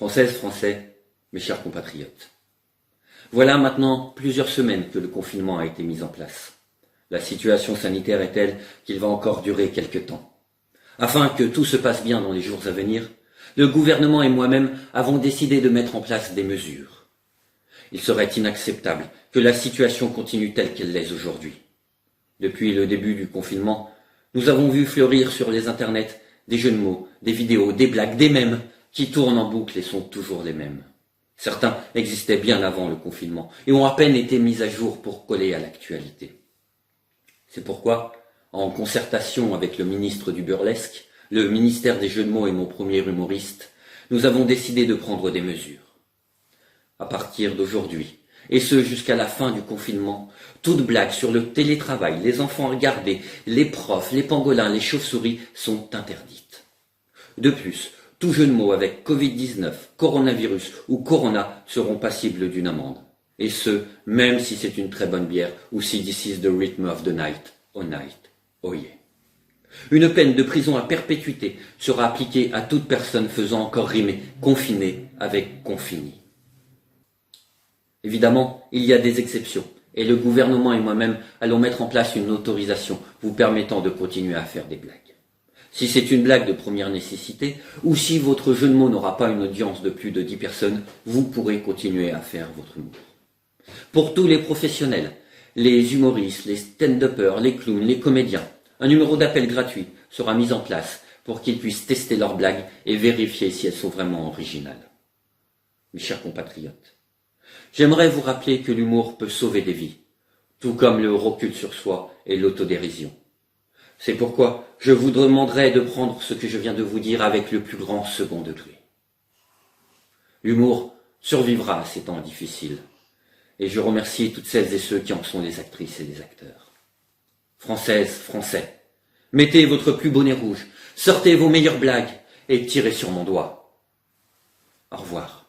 Françaises, Français, mes chers compatriotes. Voilà maintenant plusieurs semaines que le confinement a été mis en place. La situation sanitaire est telle qu'il va encore durer quelque temps. Afin que tout se passe bien dans les jours à venir, le gouvernement et moi-même avons décidé de mettre en place des mesures. Il serait inacceptable que la situation continue telle qu'elle l'est aujourd'hui. Depuis le début du confinement, nous avons vu fleurir sur les internets des jeux de mots, des vidéos, des blagues, des mèmes qui tournent en boucle et sont toujours les mêmes. Certains existaient bien avant le confinement et ont à peine été mis à jour pour coller à l'actualité. C'est pourquoi, en concertation avec le ministre du burlesque, le ministère des jeux de mots et mon premier humoriste, nous avons décidé de prendre des mesures. À partir d'aujourd'hui, et ce jusqu'à la fin du confinement, toute blague sur le télétravail, les enfants regardés, les profs, les pangolins, les chauves-souris sont interdites. De plus, tout jeu de mots avec Covid-19, coronavirus ou corona seront passibles d'une amende. Et ce, même si c'est une très bonne bière ou si this is the rhythm of the night, oh night, oh yeah. Une peine de prison à perpétuité sera appliquée à toute personne faisant encore rimer confiné avec confini. Évidemment, il y a des exceptions, et le gouvernement et moi-même allons mettre en place une autorisation vous permettant de continuer à faire des blagues. Si c'est une blague de première nécessité, ou si votre jeu de mots n'aura pas une audience de plus de 10 personnes, vous pourrez continuer à faire votre humour. Pour tous les professionnels, les humoristes, les stand-uppers, les clowns, les comédiens, un numéro d'appel gratuit sera mis en place pour qu'ils puissent tester leurs blagues et vérifier si elles sont vraiment originales. Mes chers compatriotes, j'aimerais vous rappeler que l'humour peut sauver des vies, tout comme le recul sur soi et l'autodérision. C'est pourquoi je vous demanderai de prendre ce que je viens de vous dire avec le plus grand second degré. L'humour survivra à ces temps difficiles, et je remercie toutes celles et ceux qui en sont les actrices et les acteurs. Françaises, Français, mettez votre plus beau nez rouge, sortez vos meilleures blagues et tirez sur mon doigt. Au revoir.